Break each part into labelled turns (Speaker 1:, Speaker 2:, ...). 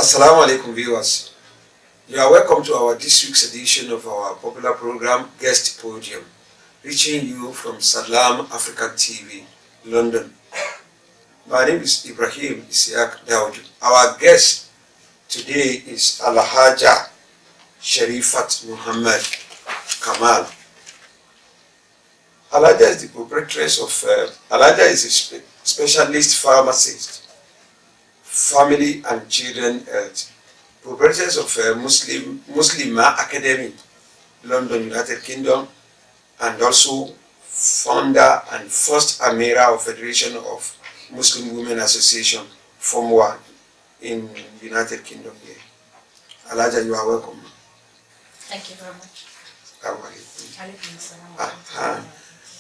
Speaker 1: Assalamu alaikum viewers. You are welcome to our this week's edition of our popular program Guest Podium, reaching you from Salam African TV, London. My name is Ibrahim Isiak Daodu. Our guest today is Alhaja SHERIFAT Muhammad KAMAL. Alhaja is the proprietress of Alhaja is a specialist pharmacist, family and children health, proprietress of Muslima Academy, London, United Kingdom, and also founder and first Amira of Federation of Muslim Women Association, Form 1 in United Kingdom here. Alhaja, you are welcome.
Speaker 2: Thank you very much.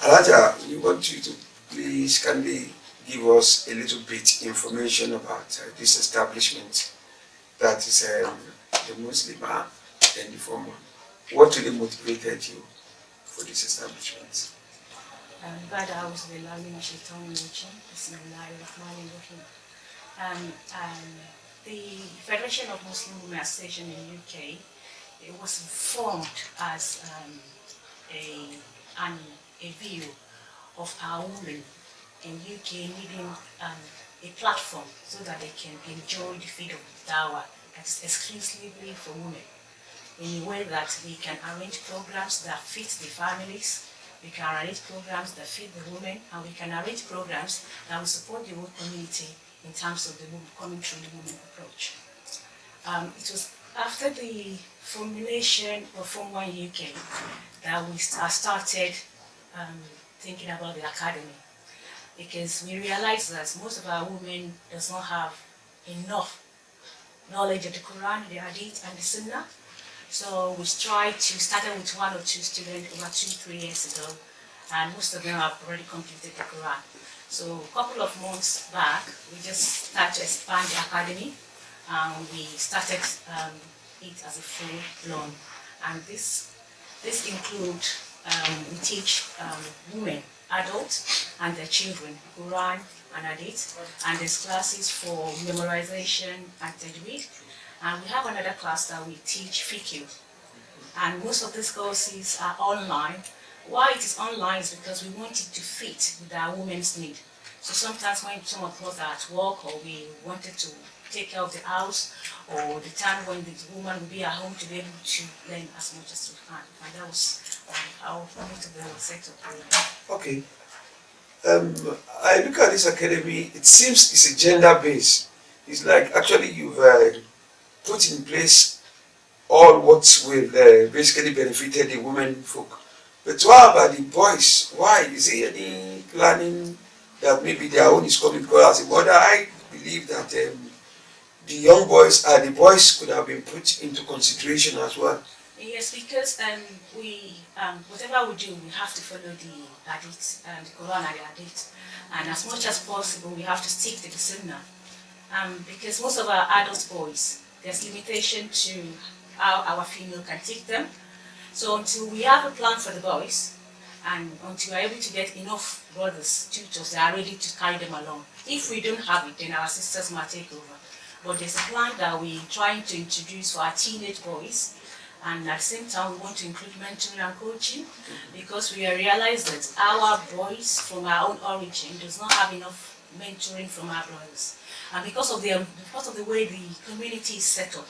Speaker 1: Alhaja, we want you to please kindly give us a little bit information about this establishment that is the Muslima and the Form 1. What really motivated you for this establishment?
Speaker 2: The Federation of Muslim Women Association in the UK, it was formed as a view of our women in UK needing a platform so that they can enjoy the feed of dawah exclusively for women, in a way that we can arrange programs that fit the families, we can arrange programs that fit the women, and we can arrange programs that will support the whole community in terms of the coming through the women approach. It was after the formulation of Form 1 UK that we started thinking about the academy, because we realized that most of our women does not have enough knowledge of the Quran, the Hadith, and the Sunnah. So we started with 1 or 2 students over 2-3 years ago, and most of them have already completed the Quran. So a couple of months back, we just started to expand the academy, and we started it as a full-blown. And this includes, we teach women, adults, and their children, Quran and Hadith, and there's classes for memorization and tajweed. And we have another class that we teach fiqh. And most of these courses are online. Why it is online is because we want it to fit with our women's need. So sometimes when some of us are at work, or we wanted to take care of the house, or the time when the woman will be at home to be able to learn as much as we can. And that was our set up.
Speaker 1: Okay. I look at this academy, it seems it's a gender-based. It's like actually you've put in place all what will basically benefited the women folk. But what about the boys? Why? Is there any planning that maybe their own is coming? Because as a mother, I believe that the young boys and the boys could have been put into consideration as well.
Speaker 2: Yes, because whatever we do, we have to follow the Hadith, the Quran and the Hadith. And as much as possible, we have to stick to the Sunnah. Because most of our adult boys, there's limitation to how our female can take them. So until we have a plan for the boys, and until we're able to get enough brothers, tutors that are ready to carry them along, if we don't have it, then our sisters might take over. But there's a plan that we're trying to introduce for our teenage boys, and at the same time we want to include mentoring and coaching, because we realize that our boys from our own origin does not have enough mentoring from our brothers. And because of the way the community is set up,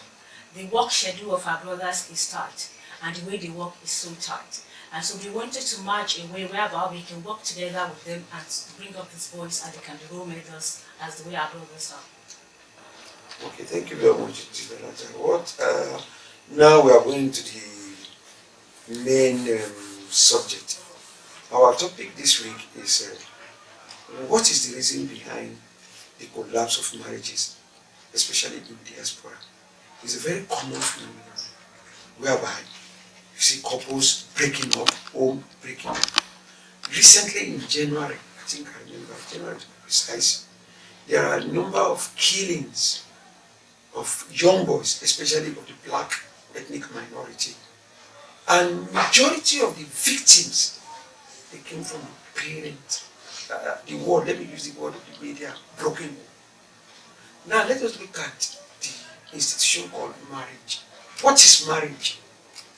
Speaker 2: the work schedule of our brothers is tight, and the way they work is so tight. And so we wanted to match a way whereby we can work together with them and bring up these boys and they can be role models as the way our brothers are.
Speaker 1: Okay, thank you very much. Now we are going to the main subject. Our topic this week is what is the reason behind the collapse of marriages, especially in diaspora? It's a very common phenomenon whereby you see couples breaking up, home breaking up. Recently in January, I think I remember, January to be precise, there are a number of killings of young boys, especially of the black ethnic minority. And majority of the victims, they came from parents. The word, let me use the word of the media, broken home. Now let us look at the institution called marriage. What is marriage?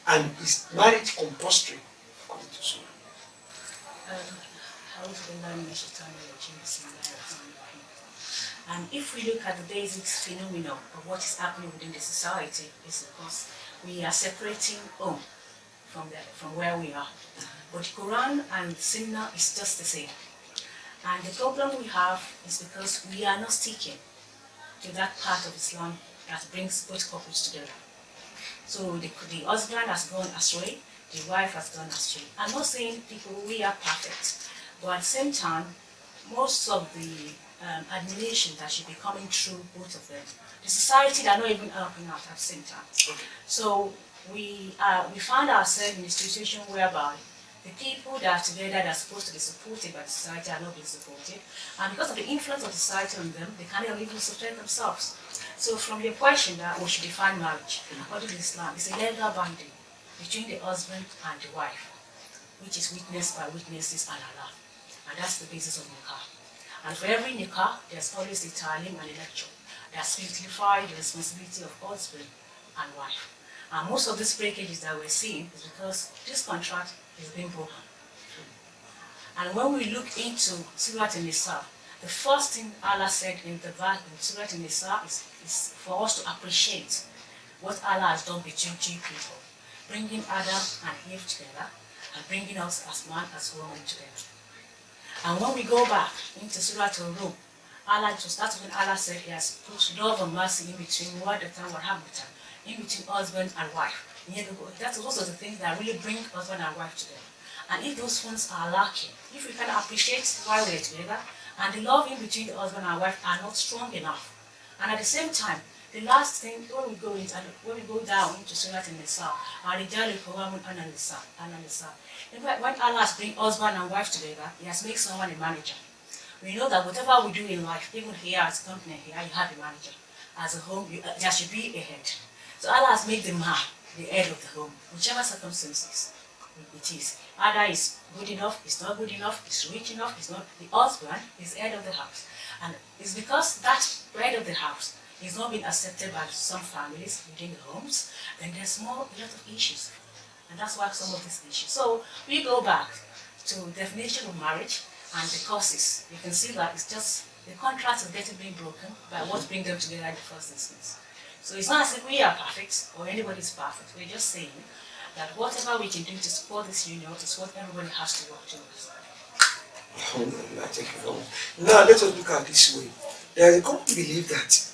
Speaker 1: And is marriage compulsory according to Sunnah?
Speaker 2: And if we look at the basic phenomenon of what is happening within the society, is because we are separating home from where we are. But Quran and Sunnah is just the same. And the problem we have is because we are not sticking to that part of Islam that brings both couples together. So the husband has gone astray, the wife has gone astray. I'm not saying people, we are perfect, but at the same time, most of the admonition that should be coming through both of them, the society, they're not even helping out at the same time.
Speaker 1: Okay.
Speaker 2: So we found ourselves in a situation whereby the people that are together that are supposed to be supported by the society are not being supported, and because of the influence of society on them, they cannot even support themselves. So from your question that we should define marriage, according to Islam, it's a legal binding between the husband and the wife, which is witnessed by witnesses and Allah. And that's the basis of nikah. And for every nikah, there's always a ta'lim and a lecture that simplify the responsibility of husband and wife. And most of these breakages that we're seeing is because this contract is being broken. And when we look into Surah An-Nisa, the first thing Allah said in the verse in Surah An-Nisa is for us to appreciate what Allah has done between two people, bringing Adam and Eve together and bringing us as man as woman together. And when we go back into Surah Al-Rum, Allah, to start when Allah said He has put love and mercy in between wadatan and wahabatan, in between husband and wife. That's also the things that really bring husband and wife together. And if those ones are lacking, if we can appreciate why we're together, and the love in between the husband and wife are not strong enough, and at the same time, the last thing when we go down into Surah An-Nisa, when Allah has bring husband and wife together, He has made someone a manager. We know that whatever we do in life, even here as a company, here you have a manager. As a home, there should be a head. So Allah has made the man the head of the home, whichever circumstances it is. Either it's good enough, it's not good enough, it's rich enough, it's not. The husband is head of the house. And it's because that head of the house is not being accepted by some families within the homes, then there's a lot of issues. And that's why some of these issues. So we go back to the definition of marriage and the causes. You can see that it's just the contract is getting being broken by what brings them together in the first instance. So it's not as if we are perfect or anybody is perfect. We're just saying that whatever we can do to support this union is what everybody has to work towards.
Speaker 1: Thank you very much. Now let us look at it this way. There is a common belief that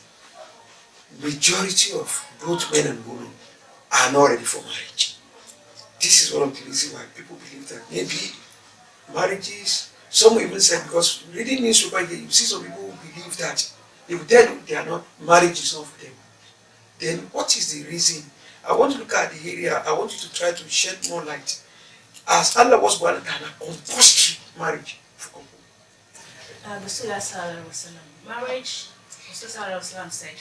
Speaker 1: majority of both men and women are not ready for marriage. This is one of the reasons why people believe that maybe marriages, some even said, because reading newspaper, you see some people who believe that if they are not, marriage is not for them. Then what is the reason? I want to look at the area, I want you to try to shed more light. As Allah was born, and a compulsory marriage for couple.
Speaker 2: Marriage, Rasulullah said,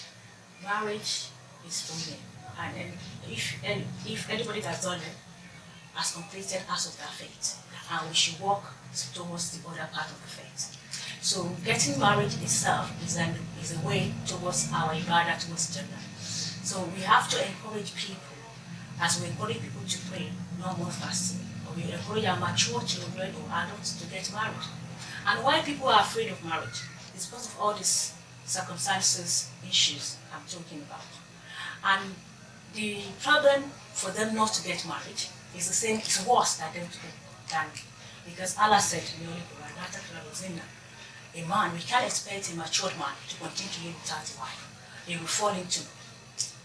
Speaker 2: marriage is for men. And if anybody that's done it has completed acts of their faith, and we should walk towards the other part of the faith. So getting married itself is a way towards our ibadah, towards Jannah. So we have to encourage people, as we encourage people to pray, no more fasting, or we encourage our mature children or adults to get married. And why people are afraid of marriage is because of all these circumstances, issues I'm talking about. And the problem for them not to get married is the same, it's worse than them to get because Allah said in the Holy Quran, a man, we can't expect a matured man to continue to live without a wife. He will fall into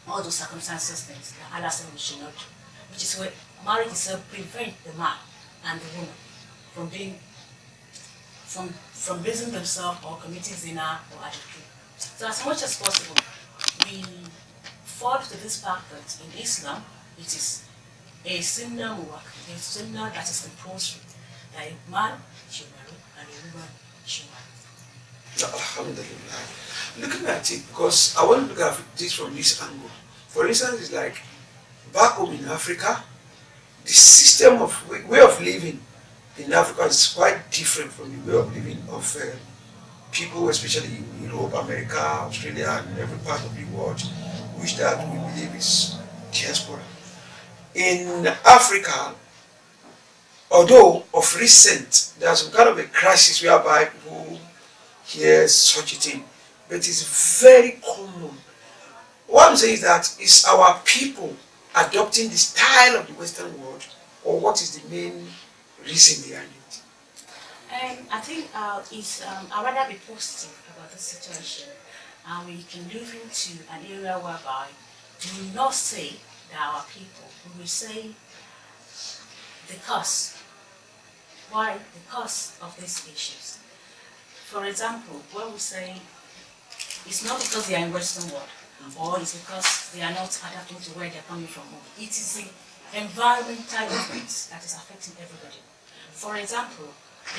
Speaker 2: all those circumstances things that Allah said we should not do, which is where marriage itself prevents the man and the woman from being from raising themselves or committing zina or adultery. So as much as possible, we fall to this fact that in Islam it is a sunnah work, a sunnah that is compulsory, that a man should marry and a woman should marry.
Speaker 1: Alhamdulillah. Looking at it, because I want to look at this from this angle. For instance, it's like back home in Africa, the system of way of living in Africa is quite different from the way of living of people, especially in Europe, America, Australia, and every part of the world. which that we believe is diaspora. In Africa, although of recent, there's some kind of a crisis whereby people hear such a thing, but it's very common. What I'm saying is that is our people adopting the style of the Western world, or what is the main reason behind it?
Speaker 2: I think I'd rather be positive about the situation. We can move into an area whereby we will not say that our people, we will say the cause. Why? The cause of these issues. For example, when we say it's not because they are in Western world, or it's because they are not adapting to where they're coming from. It is the environmental effects that is affecting everybody. For example,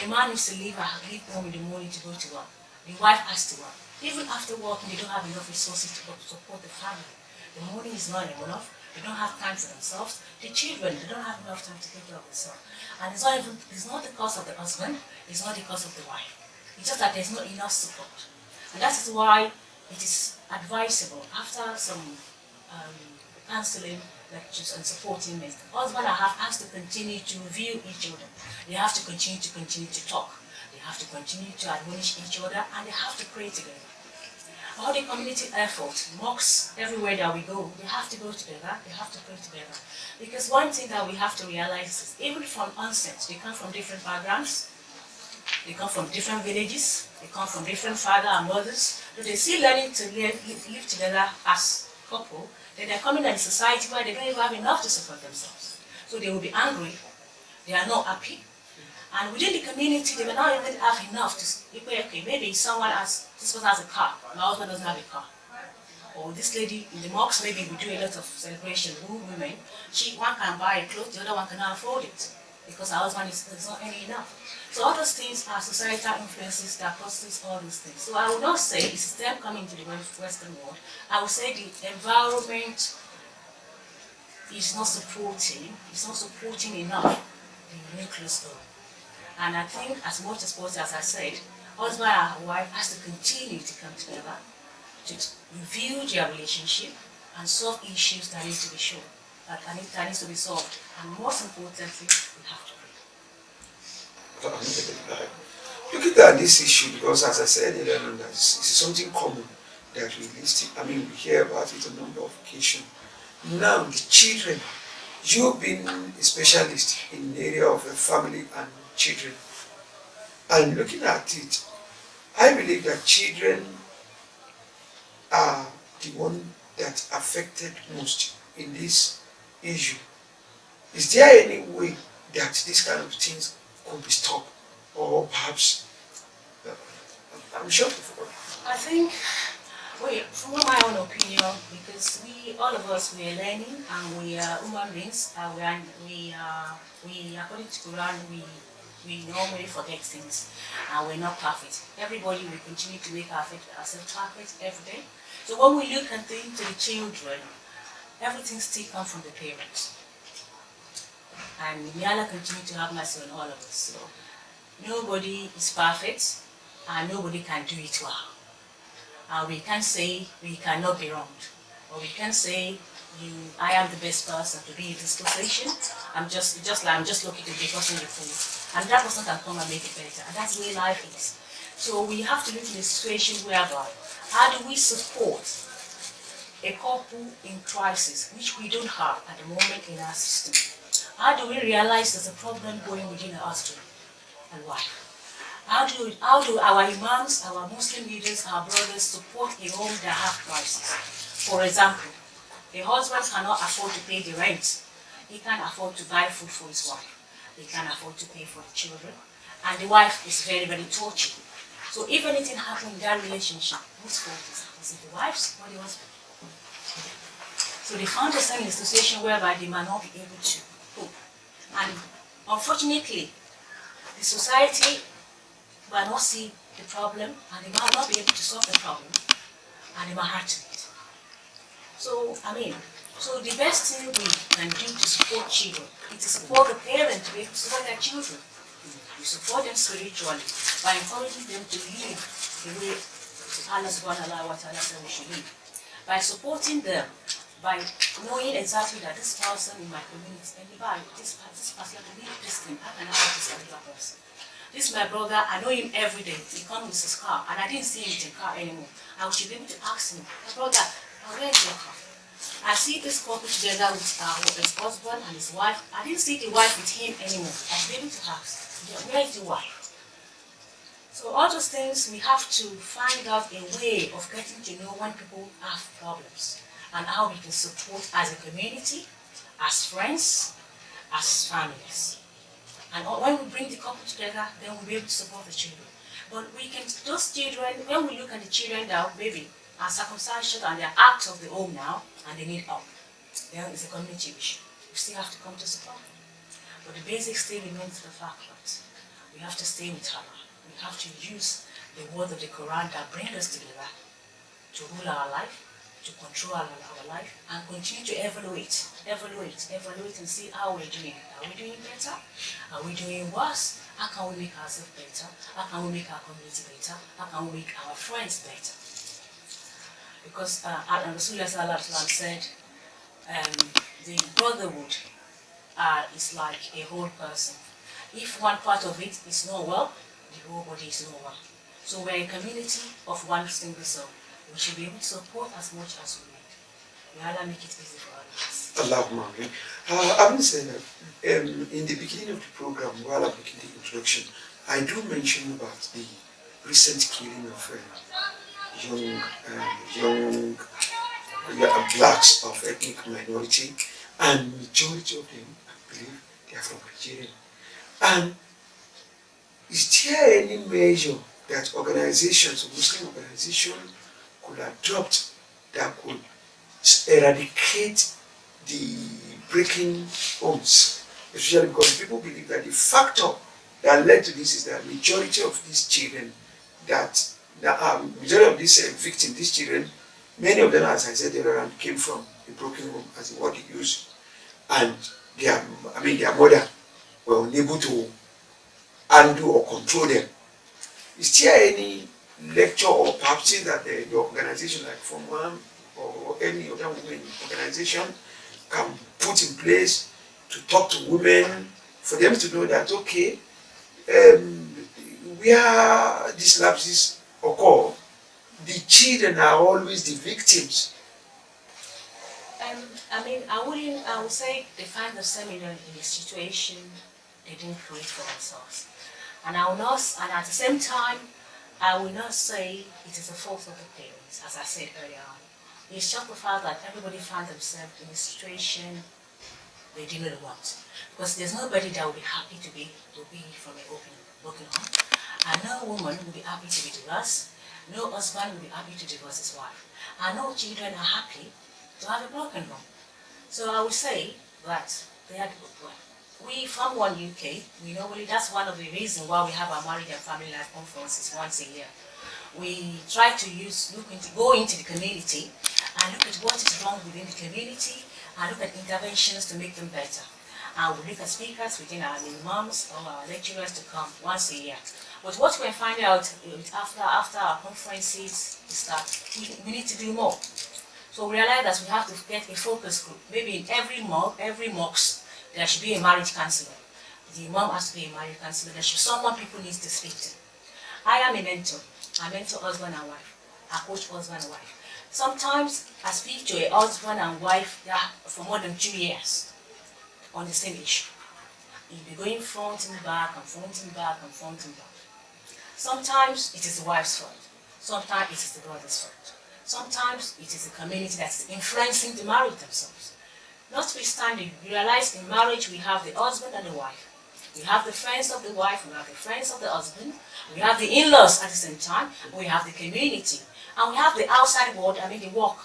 Speaker 2: the man used to leave home in the morning to go to work. The wife has to work. Even after working, they don't have enough resources to support the family. The money is not enough. They don't have time for themselves. The children, they don't have enough time to take care of themselves. And it's not the cause of the husband, it's not the cause of the wife. It's just that there's not enough support. And that is why it is advisable after some counseling lectures and supporting men. Husband and wife has to continue to review each other. They have to continue to talk. They have to continue to admonish each other, and they have to pray together. All the community effort, mosques everywhere that we go, they have to go together, they have to pray together. Because one thing that we have to realize is even from onset, they come from different backgrounds, they come from different villages, they come from different fathers and mothers, so they still learning to live together as a couple. Then they're coming in a society where they don't even have enough to support themselves. So they will be angry, they are not happy, and within the community they will not even have enough to say, okay, maybe someone has, this person has a car, my husband doesn't have a car. Or this lady in the mosque, maybe we do a lot of celebration, women, one can buy a clothes, the other one cannot afford it, because her husband is not earning enough. So all those things are societal influences that causes all these things. So I would not say it's them coming to the Western world. I would say the environment is not supporting enough the nucleus home. And I think as much as possible, as I said, husband and wife has to continue to come together to review their relationship and solve issues that need to be shown, that needs to be solved. And most importantly, we have to pray.
Speaker 1: Looking at this issue, because as I said earlier, this is something common that we hear about it on a number of occasions. Now, the children, you've been a specialist in the area of family and children. And looking at it, I believe that children are the one that affected most in this issue. Is there any way that these kind of things could be stopped? Or perhaps, I'm sure
Speaker 2: I think, from my own opinion, because all of us, we are learning and we are human beings, we according to Quran, we normally forget things and we're not perfect. Everybody will continue to make ourselves perfect every day. So when we look into the children, everything still comes from the parents. And may Allah continue to have mercy on all of us. So nobody is perfect and nobody can do it well. We can't say we cannot be wronged, or we can't say I am the best person to be in this position. I'm just lucky to be person in the place, and that person can come and make it better. And that's the way life is. So we have to look in a situation whereby how do we support a couple in crisis, which we don't have at the moment in our system? How do we realize there's a problem going within our husband and wife? How do our imams, our Muslim leaders, our brothers support a home that have crisis? For example, the husband cannot afford to pay the rent. He can't afford to buy food for his wife. He can't afford to pay for the children. And the wife is very, very touchy. So if anything happens in that relationship, whose fault is it the wife's or the husband? So they found themselves in a situation whereby they might not be able to cope. And unfortunately, the society will not see the problem, and they might not be able to solve the problem, and they might hurt it. So the best thing we can do to support children is to support the parents to be able to support their children. We support them spiritually by encouraging them to live the way Allah subhanahu wa ta'ala said we should live. by supporting them, by knowing exactly that this person in my community, and this person needs this thing, how can I help this particular person? This is my brother, I know him every day. He comes with his car, and I didn't see him with the car anymore. I should be able to ask him, my brother, where is your car? I see this couple together with his husband and his wife. I didn't see the wife with him anymore. I should be able to ask, where is the wife? So all those things, we have to find out a way of getting to know when people have problems and how we can support as a community, as friends, as families. And when we bring the couple together, then we'll be able to support the children. But we can, those children, when we look at the children that maybe are circumcised and they're out of the home now and they need help, then it's a community issue. We still have to come to support them. But the basic still remains the fact that we have to stay with Allah. We have to use the word of the Quran that brings us together to rule our life, to control our life, and continue to evaluate and see how we're doing. Are we doing better? Are we doing worse? How can we make ourselves better? How can we make our community better? How can we make our friends better? Because Rasulullah said, the brotherhood is like a whole person. If one part of it is not well, the whole body is not well. So we're a community of one single soul. We should be able to support as much as we need. May Allah make it easy for others.
Speaker 1: Allahumma ameen. Having said that, in the beginning of the program, while I'm making the introduction, I do mention about the recent killing of young blacks of ethnic minority, and majority of them, I believe, they are from Nigeria. And is there any measure that organizations, Muslim organizations, could adopt that could eradicate the breaking homes? Especially because people believe that the factor that led to this is that majority of these children, majority of these victims, these children, many of them, as I said earlier, came from a broken home, as the word you use, and their mother were unable to undo or control them. Is there any lecture or perhaps that the organization like Form 1 or any other women organization can put in place to talk to women, for them to know that, okay, where these lapses occur, the children are always the victims?
Speaker 2: I would say they find themselves in a situation they didn't create for themselves. And at the same time, I will not say it is the fault of the parents, as I said earlier on. It's just the fact that everybody found themselves in a situation they didn't want. Because there's nobody that will be happy to be from an broken home. And no woman will be happy to be divorced. No husband will be happy to divorce his wife. And no children are happy to have a broken home. So I would say that we from One UK, that's one of the reasons why we have our marriage and family life conferences once a year. We try to go into the community and look at what is wrong within the community and look at interventions to make them better. And we look at speakers within our imams or our lecturers to come once a year. But what we're finding out after our conferences is that we need to do more. So we realize that we have to get a focus group. Maybe in every mosque, there should be a marriage counselor. The imam has to be a marriage counselor. There should be someone people need to speak to. I am a mentor. I mentor husband and wife. I coach husband and wife. Sometimes I speak to a husband and wife for more than 2 years on the same issue. You'll be going front and back and front and back and front and back. Sometimes it is the wife's fault. Sometimes it is the brother's fault. Sometimes it is the community that's influencing the marriage themselves. Notwithstanding, you realize in marriage we have the husband and the wife. We have the friends of the wife, we have the friends of the husband, we have the in-laws at the same time, we have the community, and we have the outside world, the work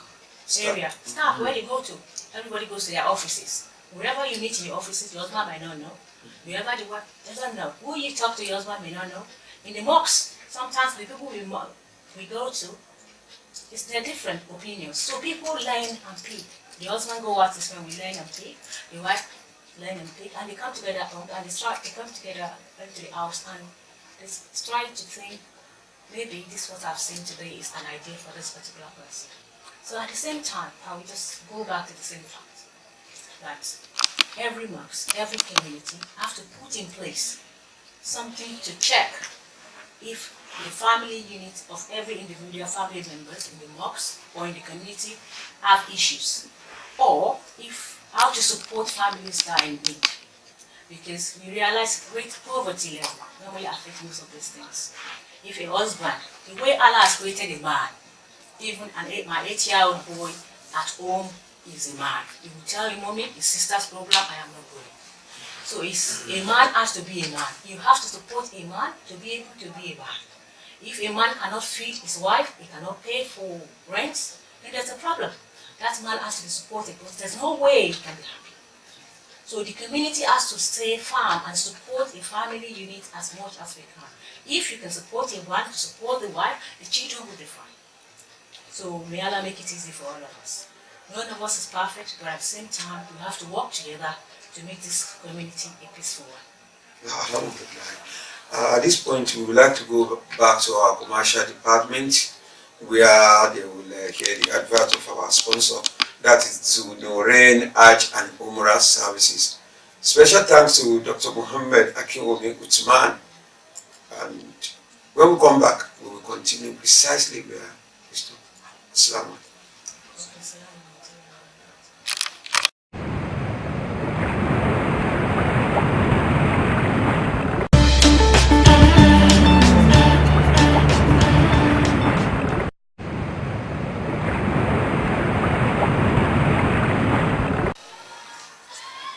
Speaker 2: area. Staff, where they go to. Everybody goes to their offices. Wherever you meet in your offices, your husband may not know. Wherever the wife doesn't know. Who you talk to, your husband may not know. In the mosques, sometimes the people we go to, they're different opinions. So people learn and pick. The husband go out this when we learn and pick. The wife learn and pick, and they come together and they come together into the house and they try to think, maybe this what I've seen today is an idea for this particular person. So at the same time, I will just go back to the same fact that every mosque, every community have to put in place something to check if the family unit of every individual family members in the mosque or in the community have issues, or if how to support families that are in need. Because we realize great poverty level normally affects most of these things. If a husband, the way Allah has created a man, even my 8-year-old boy at home is a man. He will tell him, mommy, his sister's problem, I am not going. So a man has to be a man. You have to support a man to be able to be a man. If a man cannot feed his wife, he cannot pay for rent, then there's a problem. That man has to be supported, because there's no way he can be happy. So the community has to stay firm and support the family unit as much as we can. If you can support a man to support the wife, the children will be fine. So may Allah make it easy for all of us. None of us is perfect, but at the same time, we have to work together to make this community a peaceful one.
Speaker 1: At this point, we would like to go back to our commercial department, where they will hear the advert of our sponsor, that is Zunoren Hajj and Umrah Services. Special thanks to Dr. Muhammad Akinwumi Uthman. And when we come back, we will continue precisely where we stopped. Assalamu alaikum.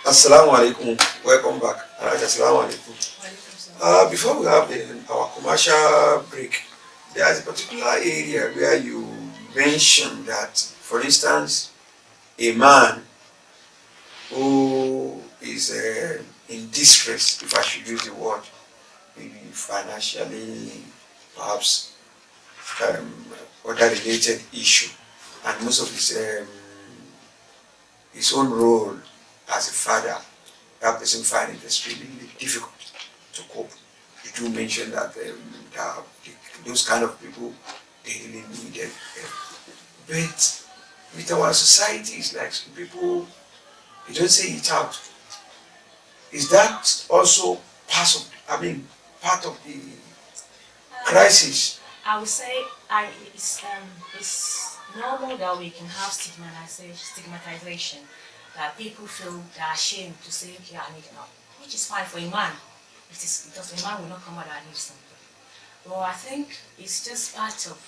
Speaker 1: Assalamu alaikum. Welcome back. Assalamu alaikum. Before we have our commercial break, there is a particular area where you mentioned that, for instance, a man who is in distress, if I should use the word, maybe financially, perhaps other related issue, and most of his own role as a father, that person find it extremely difficult to cope. You do mention that those kind of people, they really need it. But with our society, it's like some people, they don't say it out. Is that also part of the crisis?
Speaker 2: I would say it's normal that we can have stigmatization, that people feel they're ashamed to say, okay, I need help, which is fine for a man. It is, because a man will not come out and need something. Well, I think it's just part of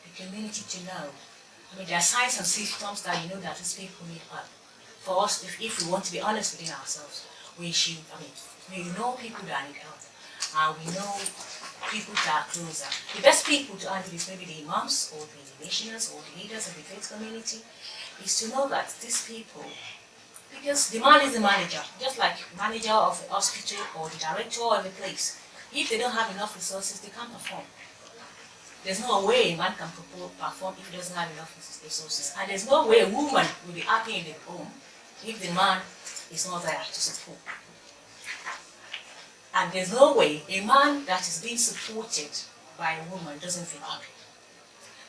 Speaker 2: the community to know. I mean, there are signs and symptoms that you know that these people need help. For us, if we want to be honest within ourselves, we know people that need help. And we know people that are closer. The best people to handle this, maybe the imams or the nationals or the leaders of the faith community, is to know that these people, because the man is the manager, just like manager of a hospital or the director of a place. If they don't have enough resources, they can't perform. There's no way a man can perform if he doesn't have enough resources. And there's no way a woman will be happy in the home if the man is not there to support. And there's no way a man that is being supported by a woman doesn't feel happy.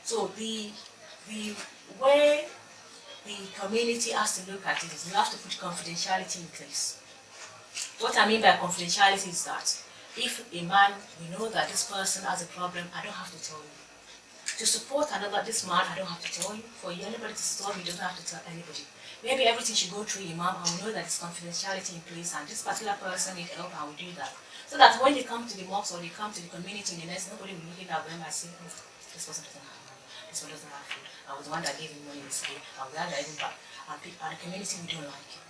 Speaker 2: So the way the community has to look at it is you have to put confidentiality in place. What I mean by confidentiality is that if a man, we know that this person has a problem, I don't have to tell you. To support this man, I don't have to tell you. For anybody to support me, you don't have to tell anybody. Maybe everything should go through Imam, and we know that there's confidentiality in place, and this particular person needs help, and we do that. So that when they come to the mosque or they come to the community in the next, nobody will look at them and say, oh, this person doesn't have money, this one doesn't have food. I was the one that gave him money yesterday, I was the one that gave him back. And the community, we don't like it.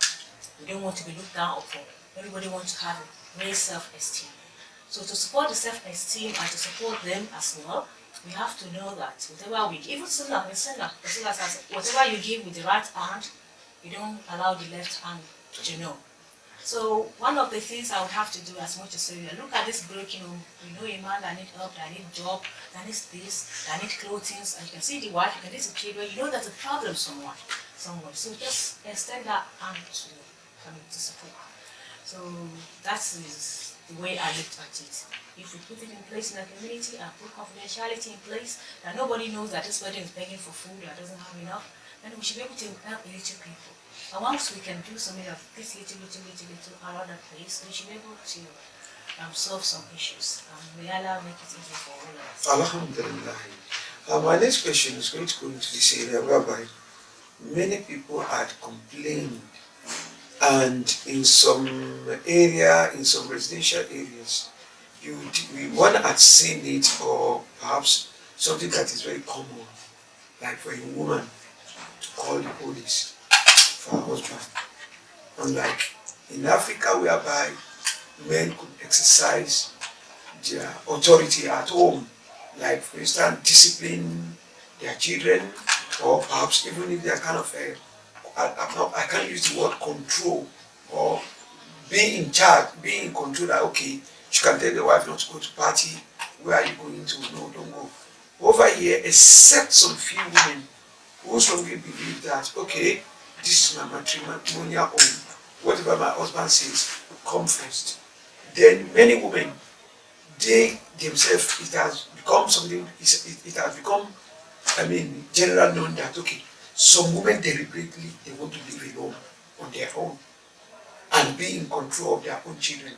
Speaker 2: We don't want to be looked down upon. Everybody wants to have a great self-esteem. So to support the self-esteem and to support them as well, we have to know that whatever we give, even Sunnah, whatever you give with the right hand, you don't allow the left hand to know. So one of the things I would have to do as much as say, look at this broken home. We know a man that needs help, that needs job, that needs this, that needs clothing, and you can see the wife, you can see the children, you know there's a problem somewhere. So just extend that hand to support. So that is the way I looked at it. if we put it in place in our community and put confidentiality in place, that nobody knows that this person is begging for food or doesn't have enough, then we should be able to help the little people. And once we can do something of this little around that place, we should be able to solve some issues. May Allah make it easy for all of us.
Speaker 1: Alhamdulillah. My next question is going to go into this area whereby many people had complained, and in some area, in some residential areas, one had seen it, or perhaps something that is very common, like for a woman to call the police for her husband. Unlike in Africa, whereby men could exercise their authority at home, like for instance, discipline their children, or perhaps even if they are kind of I can't use the word control, or be in charge, be in control, that okay, you can tell the wife not to go to party, where are you going to? No, don't go. Over here, except some few women who strongly believe that, okay, this is my matrimonial home, whatever my husband says, come first. Then many women, they themselves, it has become something, it has become, general known that, okay, some women deliberately, they want to live alone on their own and be in control of their own children.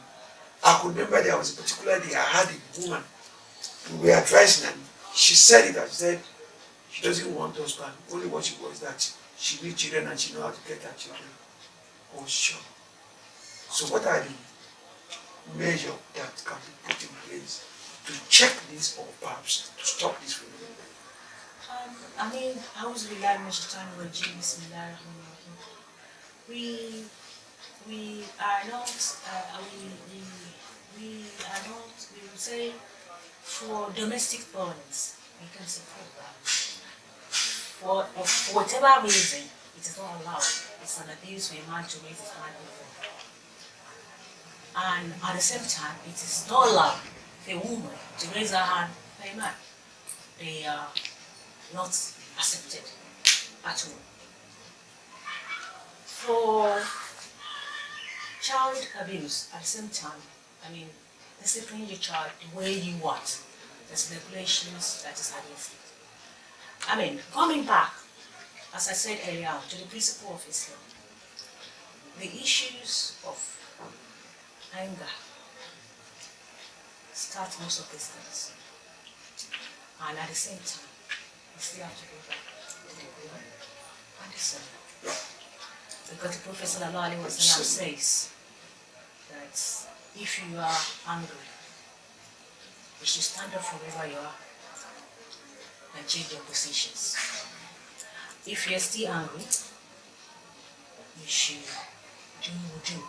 Speaker 1: I could remember there was a particular day I had a woman, we were advising, and she said it, she said she doesn't want husband, only what she wants that she needs children and she knows how to get her children. Oh, sure. So what are the measures that can be put in place to check this, or perhaps to stop this from happening?
Speaker 2: We are not, we will say, for domestic violence, we can support that. For whatever reason, it is not allowed. It's an abuse for a man to raise his hand before. And at the same time, it is not allowed for a woman to raise her hand for a man. They are not accepted at all. For child abuse, at the same time, disciplining your child the way you want. There's regulations that is against it. Coming back, as I said earlier, to the principle of Islam, the issues of anger start most of these things. And at the same time, we still have to go back to the Quran and the Sunnah. Because the Prophet ﷺ says that if you are angry, you should stand up from wherever you are and change your positions. If you're still angry, you should do wudu.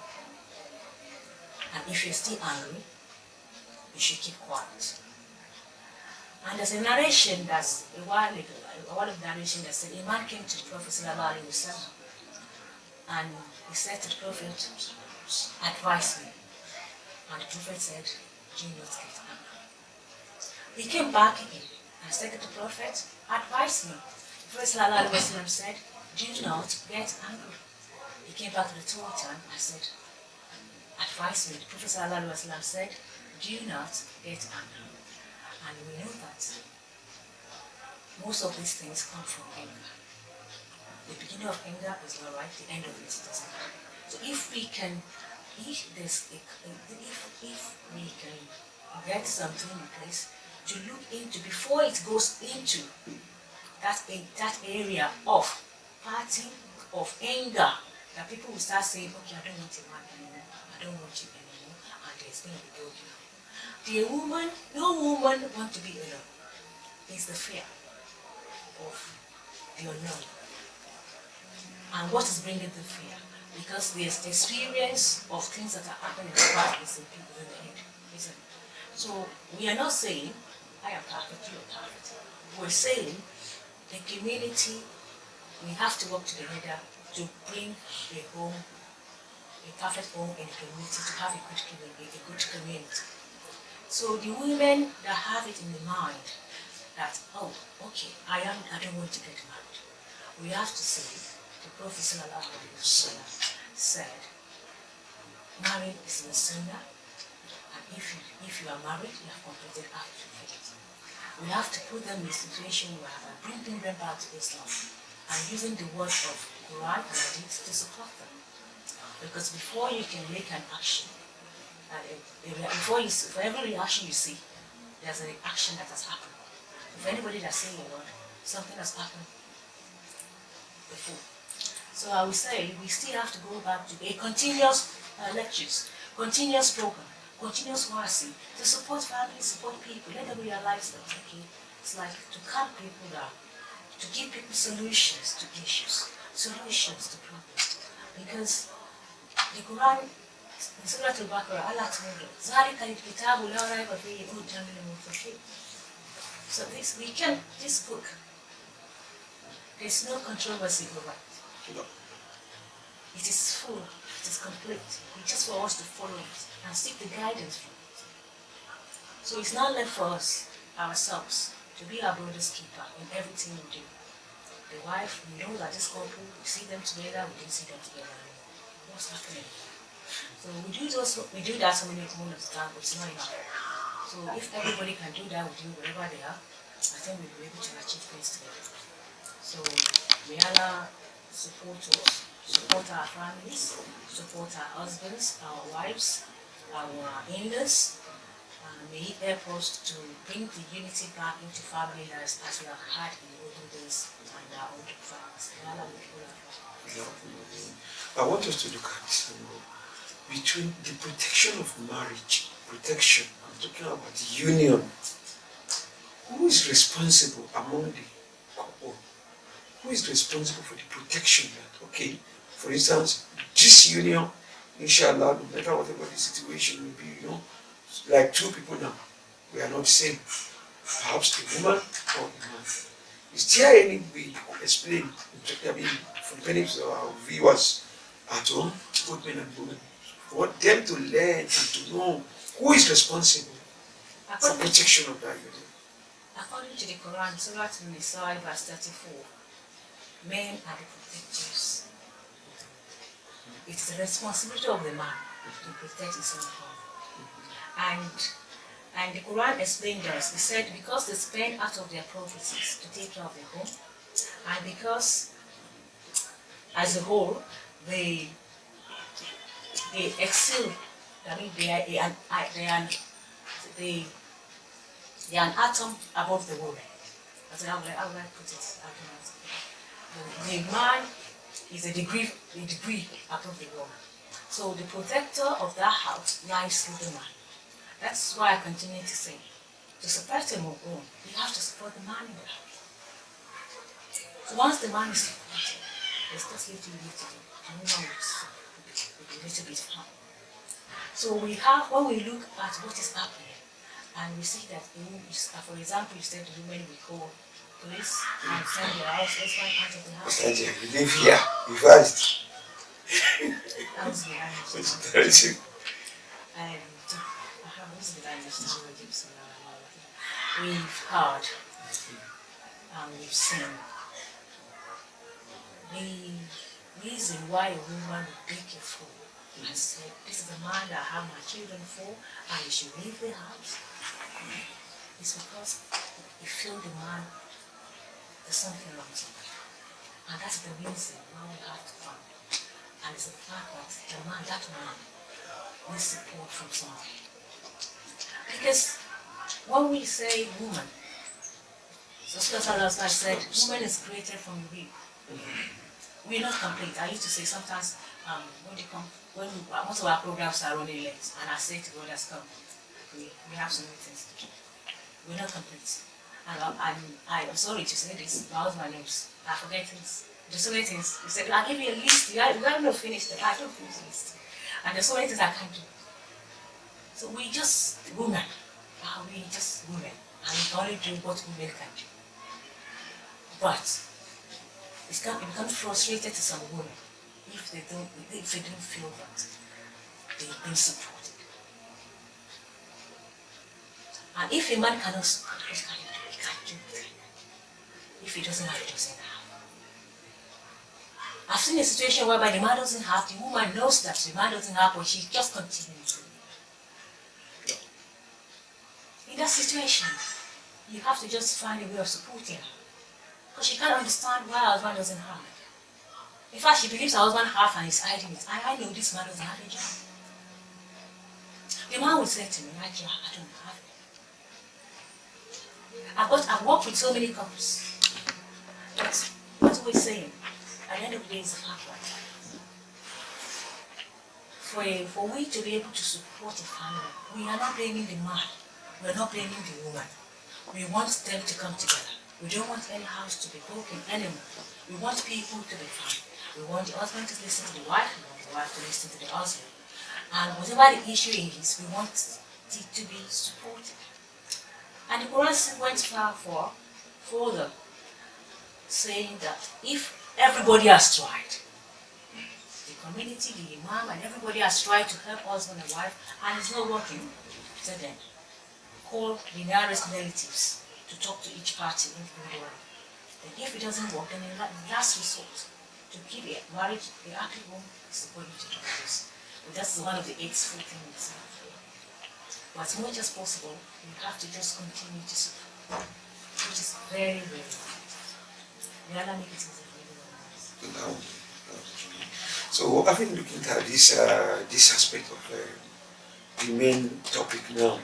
Speaker 2: And if you're still angry, you should keep quiet. And there's a narration that's a while ago, one of the narration that said a man came to the Prophet ﷺ and he said to the Prophet, advise me. And the Prophet said, do not get angry. He came back again and said to the Prophet, advise me. The Prophet ﷺ said, do not get angry. He came back the third time and said, advise me. The Prophet ﷺ said, do not get angry. And we know that most of these things come from anger. The beginning of anger is not right, the end of it doesn't. So if we can get something in place to look into before it goes into that area of party, of anger, that people will start saying, okay, I don't want a man anymore, I don't want you anymore, and there's going to be broken. No woman wants to be alone. It's the fear of the unknown. And what is bringing the fear? Because there's the experience of things that are happening in the past is in people in the head, isn't it? So we are not saying, I am perfect, you are perfect. We're saying the community, we have to work together to bring a perfect home in the community, to have a good community. So the women that have it in the mind that, oh, okay, I don't want to get married, we have to say, the Prophet ﷺ said, marriage is the sunnah, and if you are married, you have completed half of it. We have to put them in a situation where we bring them back to Islam and using the word of Quran and Hadith to support them. Because before you can make an action, for every reaction you see, there's an action that has happened. If anybody that's saying a word, something has happened before. So I would say we still have to go back to a continuous lectures, continuous program, continuous mercy to support families, support people. Let them realize that okay, it's like to calm people down, to give people solutions to issues, solutions to problems. Because the Quran, in Surah Al-Baqarah, Allah told us, ذَلِكَ الْكِتَابُ لَا رَيْبَ فِيهِ هُدًى لِلْمُتَّقِينَ. So this book, there's no controversy over it.
Speaker 1: No.
Speaker 2: It is full, it is complete. It's just for us to follow it and seek the guidance from it. So it's not left for us, ourselves, to be our brother's keeper in everything we do. The wife, we know that this couple, we see them together, we didn't see them together anymore. What's happening? So we do that so many moments of time, but it's not enough. So if everybody can do that with you wherever they are, I think we'll be able to achieve things together. So may Allah support us, support our families, support our husbands, our wives, our in-laws, and may He help us to bring the unity back into family lives as we have had in the olden days and our old families. May Allah make all of us.
Speaker 1: I want us to look at this between the protection of marriage, protection, I'm talking about the union. Who is responsible among the couple? Who is responsible for the protection that, okay, for instance, this union, inshallah, no matter whatever the situation will be, like two people now, we are not the same. Perhaps the woman or the man. Is there any way you could explain, I mean, for the benefit of our viewers at home, both men and women, for them to learn and to know who is responsible for protection of that union?
Speaker 2: According to the Quran, Surah An-Nisa, verse 34, men are the protectors. It's the responsibility of the man to protect his own home. And the Quran explained us, it said, because they spend out of their profits to take care of their home, and because, as a whole, they excel, I mean, they are an atom above the woman. That's how I put it. The man is a degree above the woman. So the protector of that house lies with the man. That's why I continue to say, to support him or own, you have to support the man in the house. So once the man is supported, there's just little you need to do. The woman will be a little bit fine. So when we look at what is happening, and we see that, for example, you said the women will call police and send their husband out of the house.
Speaker 1: You live here, you fast.
Speaker 2: That was the
Speaker 1: That's
Speaker 2: we've heard and we've seen the reason why a woman would pick a fool and say, this is the man that I have my children for and you should leave the house. It's because you feel the man, there's something wrong somewhere. And that's the reason why we have to find. And it's the fact that that man needs support from someone. Because when we say woman, Sister Allah said, woman is created from the rib. We're not complete. I used to say sometimes when most of our programs are running late, and I say to brothers, come, we have some meetings to do. We're not complete. And I'm sorry to say this, my husband knows. I forget things. There's so many things. He said, I'll give you a list. You have not finished it. I don't finish the list. And there's so many things I can't do. So we just women. We just women. And we can only do what women can do. But it can become frustrated to some women if they don't feel that they've been supported. And if a man cannot support, what can he do? He can't do it. If he doesn't have, he doesn't have. I've seen a situation whereby the man doesn't have, the woman knows that the man doesn't have, but she just continues to. in that situation, you have to just find a way of supporting her. Because she can't understand why her husband doesn't have it. In fact, she believes her husband has and is hiding it. I know this man doesn't have a job. The man would say to me, I don't have it. I've worked with so many couples. But what we're saying, at the end of the day, is the fact that for we to be able to support a family, we are not blaming the man, we are not blaming the woman. We want them to come together. We don't want any house to be broken anymore. We want people to be fine. We want the husband to listen to the wife, we want the wife to listen to the husband. And whatever the issue is, we want it to be supported. And the Quran went further, saying that if everybody has tried, the community, the imam, and everybody has tried to help husband and wife, and it's not working, then call the nearest relatives to talk to each party individually. Then if it doesn't work, then the last resort to keep a marriage, a happy home, is the body to do this. But that's one of the 8 full things. But as much as possible, you have to just continue to support, which is very, very important. The other make it easy for everyone else.
Speaker 1: So, having looked at this aspect of the main topic now,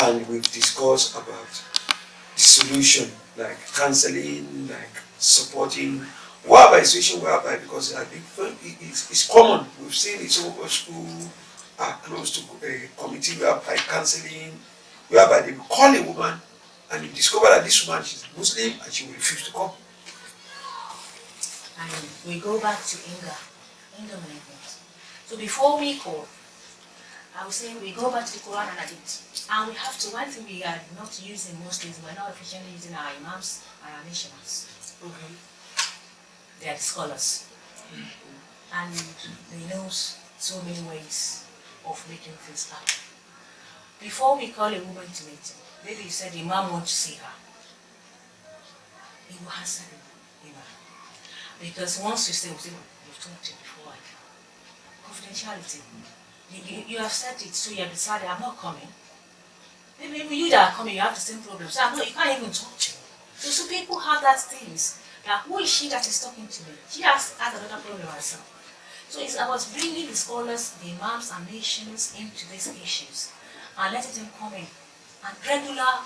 Speaker 1: and we've discussed about the solution, like counseling, like supporting, whereby a situation whereby, because I think it's common, we've seen it so much who are close to a committee whereby counseling, whereby they will call a woman and you discover that this woman is Muslim and she will refuse to come.
Speaker 2: And we go back to anger management. So before we call, I was saying we go back to the Quran and Hadith. And we have to, one thing we are not using mostly is we're not efficiently using our imams and our missionaries.
Speaker 1: Okay.
Speaker 2: They are the scholars. And they know so many ways of making things happen. Before we call a woman to meet, maybe you said the imam wants to see her. He will answer the imam. Because once you say, you've talked to him before, confidentiality. You have said it, so you have decided, I'm not coming. Maybe you that are coming, you have the same problem. So you can't even talk to me. So people have that things. That who is she that is talking to me? She has another problem herself. So it's about bringing the scholars, the imams and nations into these issues and letting them come in. And regular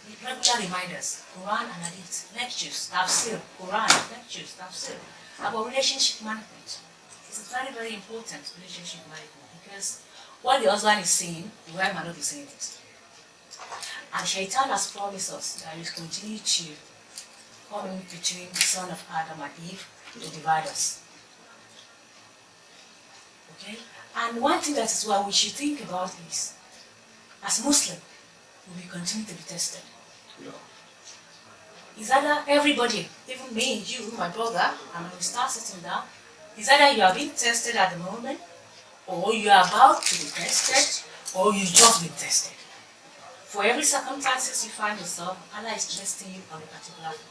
Speaker 2: reminders, Quran and Hadith, lectures, tafsir, Quran, lectures, tafsir, about relationship management. It's very, very important, relationship management, because what the husband is saying, the wife might not be saying it. And Shaitan has promised us that he will continue to come in between the son of Adam and Eve to divide us. Okay? And one thing that is what we should think about is, as Muslim, we will continue to be tested.
Speaker 1: No.
Speaker 2: Is either everybody, even me, you, my brother, and when we start sitting down, is either you are being tested at the moment, or you are about to be tested, or you just been tested. For every circumstances you find yourself, Allah is testing you on a particular thing.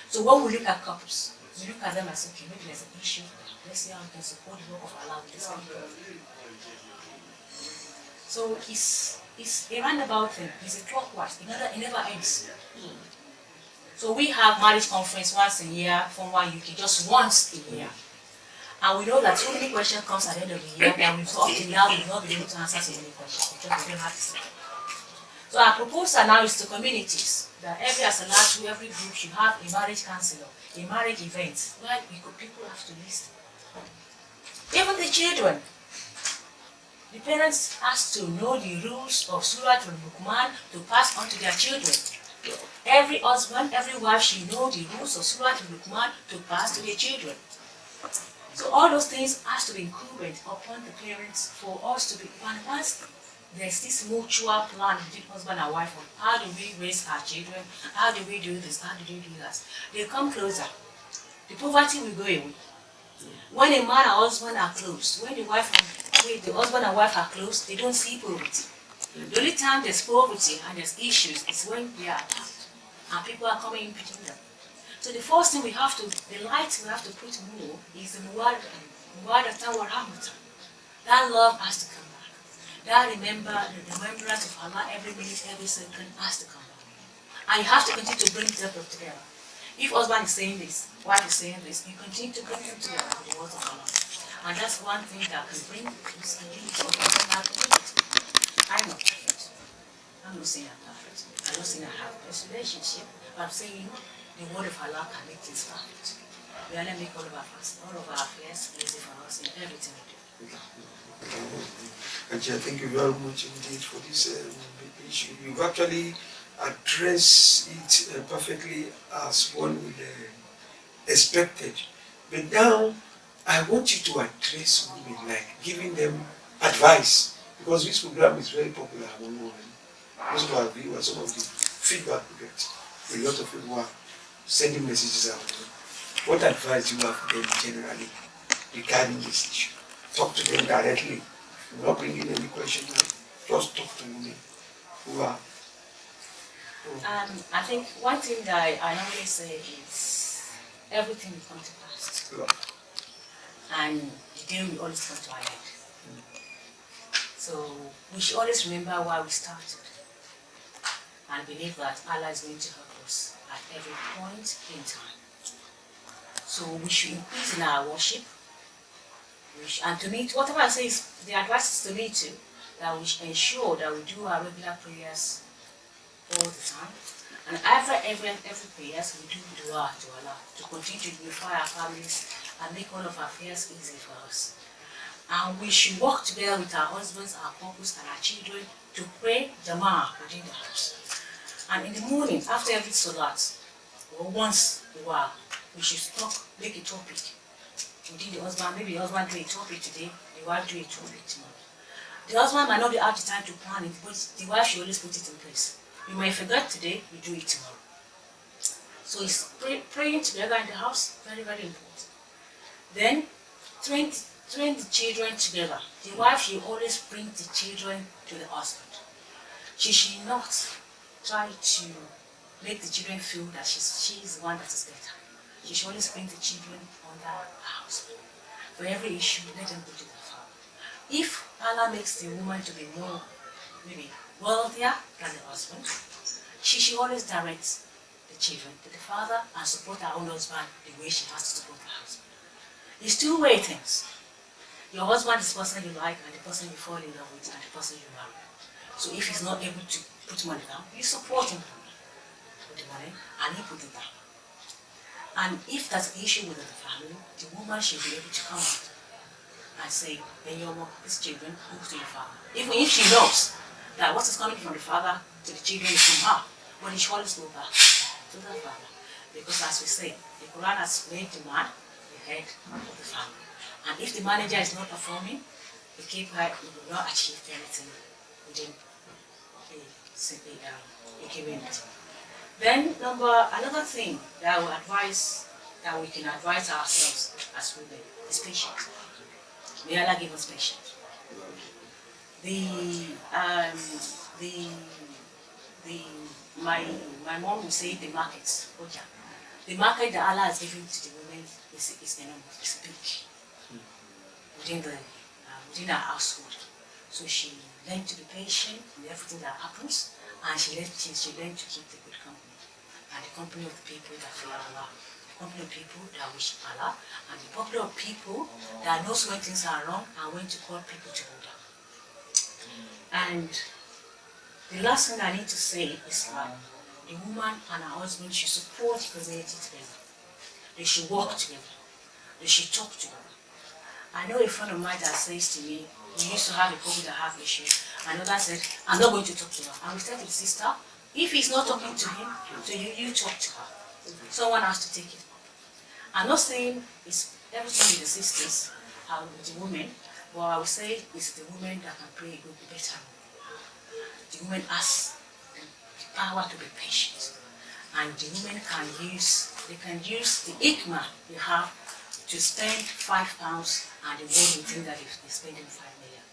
Speaker 2: So when we look at couples, we look at them as, okay, maybe there's an issue, let's see how we can support the work of Allah with this people. So it's a roundabout thing, it's a clockwise, it never ends. So we have marriage conference once a year from UK, just once a year. And we know that so many questions comes at the end of the year, and we've up to now we've not been able to answer so many questions because we don't have to. So our proposal now is to communities that every asalatu, every group should have a marriage counselor, a marriage event where people have to listen. Even the children, the parents has to know the rules of Surah Al-Luqman to pass on to their children. Every husband, every wife should know the rules of Surah Al-Luqman to pass to their children. So all those things has to be incumbent upon the parents for us to be, and once there's this mutual plan between husband and wife on how do we raise our children, how do we do this, how do we do that, they come closer. The poverty will go away. When a man and husband are close, when the husband and wife are close, they don't see poverty. The only time there's poverty and there's issues is when they are attacked and people are coming in between them. So the first thing the light we have to put more is the muwaddah wa rahmah. That love has to come back. that remembrance of Allah every minute, every second has to come back. And you have to continue to bring them together. If husband is saying this, wife is saying this, you continue to bring them together with the words of Allah. And that's one thing that can bring peace and unity of our community. I'm not perfect. I'm not saying I'm perfect. I'm not saying I have a best relationship. But I'm saying the word of Allah can make things perfect. We only make all of our affairs easy for us in everything we do.
Speaker 1: Actually, thank you very much indeed for this issue. You've actually addressed it perfectly as one would expected. But now, I want you to address women, like giving them advice, because this program is very popular among women. Most of our viewers, some of the feedback we get, a lot of people are sending messages out. What advice do you have for them generally regarding this issue? Talk to them directly. You're not bringing any question now. Just talk to women who are.
Speaker 2: I think one thing that I normally say is everything will come to pass.
Speaker 1: Yeah.
Speaker 2: And the day will always come to an end. So we should always remember why we started and believe that Allah is going to help us at every point in time. So we should increase in our worship. And to me, whatever I say is the advice is to me too, that we should ensure that we do our regular prayers all the time. And every prayers we do dua to Allah to continue to unify our families and make all of our affairs easy for us. And we should work together with our husbands, our couples, and our children to pray Jama'ah within the house. And in the morning, after every salat, or once a while, we should make a topic. Within the husband, maybe the husband do a topic today, the wife do a topic tomorrow. The husband might not have the time to plan it, but the wife should always put it in place. You may forget today, you do it tomorrow. So it's praying together in the house, very, very important. Then, train the children together. The wife should always bring the children to the husband. She should not try to make the children feel that she's the one that is better. She should always bring the children under her husband. For every issue, let them go to the father. If Allah makes the woman to be more, maybe wealthier than the husband, she should always direct the children to the father and support her own husband the way she has to support her husband. It's two-way things. Your husband is the person you like and the person you fall in love with and the person you marry. So if he's not able to put money down, you support him with the money and he put it down. And if there's an issue within the family, the woman should be able to come out and say, when you're these children, go to your father. Even if she knows that what is coming from the father to the children is from her, but he should always go back to the father. Because as we say, the Quran has made the man the head of the family. And if the manager is not performing, the keeper will not achieve anything within the community. Then another thing that we can advise ourselves as women is patience. May Allah give us patience. My mom would say the market. Okay. The market that Allah has given to the women is enormous, it's big within our household. So she learned to be patient in everything that happens, and she learned to keep the good company. And the company of the people that fear Allah, the company of people that wish Allah, and the company of people that knows when things are wrong and when to call people to order. And the last thing I need to say is that the woman and her husband should support the community together. They should work together. They should talk together. I know a friend of mine that says to me, we used to have a couple that have issues. Another said, I'm not going to talk to her. And we said to the sister, if he's not talking to him, to you, you talk to her. Someone has to take it up. I'm not saying it's everything with the sisters, with the women, but I would say it's the women that can pray a good, better role. The women has the power to be patient. And the women can use the ikma they have to spend £5 and the world will think that they're spending 5 million.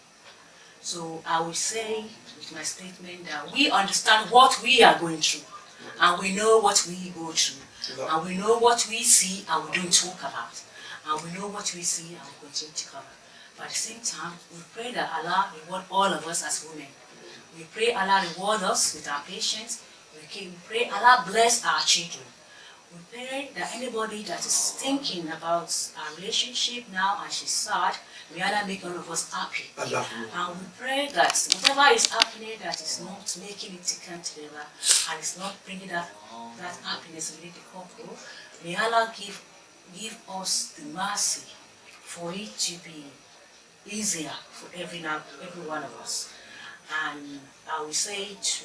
Speaker 2: So I would say with my statement that we understand what we are going through, and we know what we go through, and we know what we see and we don't talk about, and we know what we see and we continue to cover. But at the same time, we pray that Allah reward all of us as women. We pray Allah reward us with our patience. We pray Allah bless our children. We pray that anybody that is thinking about our relationship now and she's sad, may Allah make all of us happy. And we pray that whatever is happening that is not making it come together and is not bringing that happiness within the couple, may Allah give us the mercy for it to be easier for every one of us. And I will say to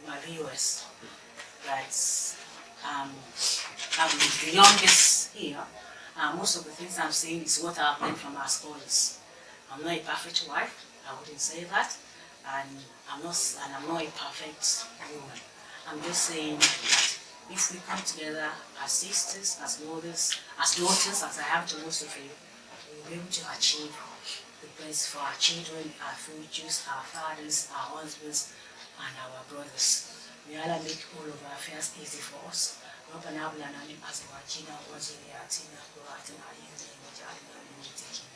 Speaker 2: my viewers that I'm the youngest here, and most of the things I'm saying is what I've learned from our scholars. I'm not a perfect wife, I wouldn't say that, and I'm not a perfect woman. I'm just saying that if we come together as sisters, as mothers, as daughters, as I have to most of you, we'll be able to achieve the best for our children, our futures, our fathers, our husbands, and our brothers. May Allah make all of our affairs easy for us. ربنا هب لنا من أزواجنا وذرياتنا قرة أعين واجعلنا للمتقين.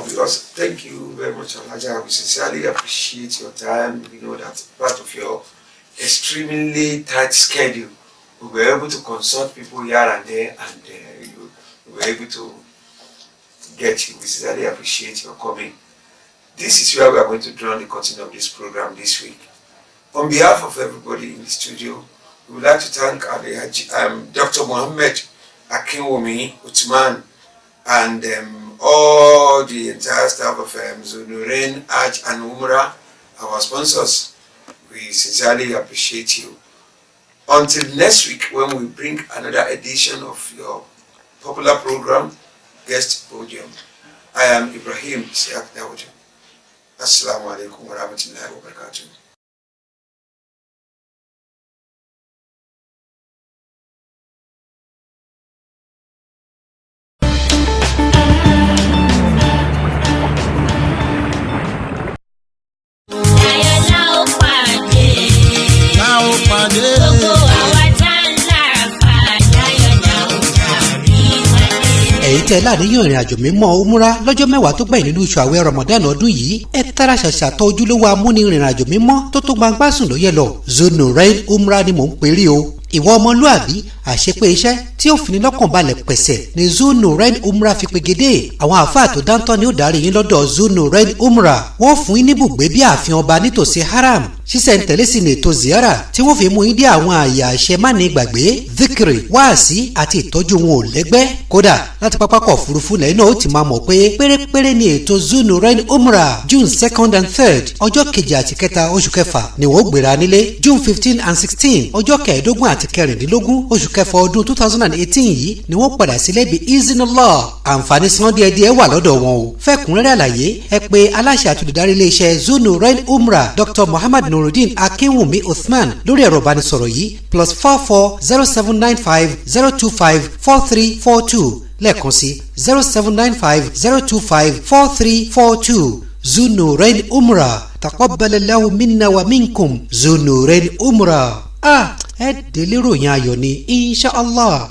Speaker 1: Because thank you very much, Alhaja. We sincerely appreciate your time. We know that part of your extremely tight schedule, we were able to consult people here and there, and we were able to get you. We sincerely appreciate your coming. This is where we are going to draw the curtain of this program this week. On behalf of everybody in the studio, we would like to thank Dr. Mohammed Akinwumi Uthman and all the entire staff of Zunurin, Hajj and Umrah, our sponsors. We sincerely appreciate you. Until next week, when we bring another edition of your popular program, Guest Podium. I am Ibrahim Daodu. Assalamu alaikum wa rahmatullahi wa barakatuh.
Speaker 3: èyí tẹ́ láàdéyàn ìrìn àjò mímọ́ umura lọ́jọ́ mẹ́wàá tó gbẹ̀yìn nínú oṣù àwẹ̀ Ramadan ọdún yìí ẹ tara ṣàṣà tọ̀ ojúlówó amúnirìn àjò mímọ́ tó tó gbangba sùn ló yẹ lọ Zunurin umra ni mò ń pèrè o ìwọ ọmọlúàbí àṣepé iṣẹ́ tí ó fini lọ́kàn balẹ̀ pẹ̀sẹ̀ ní Zunurin umra fi pegedé àwọn àáfàá tó dáńtọ́ ni ó darí yín lọ́dọ̀ Zunurin umra wọ́n fún yín ní ibùgbé bí ààfin ọba nítòsí haram ṣísẹ̀ntẹ̀lé sí ní ètò ziyara tí wọ́n fi mú yín dé àwọn àyè àṣẹ má ní gbàgbé dhikri wáàsí àti ìtọ́jú wọn ò lẹ́gbẹ́ kódà láti pápákọ̀ òfurufú lẹ́yìn náà ó ti máa mọ̀ pé pérépéré ni ètò Zunurin umra June 2nd and 3rd ọjọ́ kejì àti kẹta oṣù kẹfà ni wọ́n gbéra nílé June 15 and 16 ọjọ́ kẹẹ̀ẹ́dógún àti kẹrìndínlógún oṣù kẹfà ọdún 2018 yìí ni wọ́n padà sílé bí izinullah àǹfààní san díẹ̀díẹ̀ wà lọ́dọ̀ wọn o fẹ́kùnrẹ́rẹ́ àlàyé ẹ pè aláṣẹ àtòlùdarí iléeṣẹ́ Zunurin umra Dr. Muhammad Nuruddin Akinwumi Uthman lórí ẹ̀rọ ìbánisọ̀rọ̀ yìí +44 0795 025 4342 lẹ́ẹ̀kan sí 0795 025 4342 Zunurin umra taqabbalallahu minna wa minkum Zunurin umra ẹ délé ròyìn ayọ̀ ni insha Allah.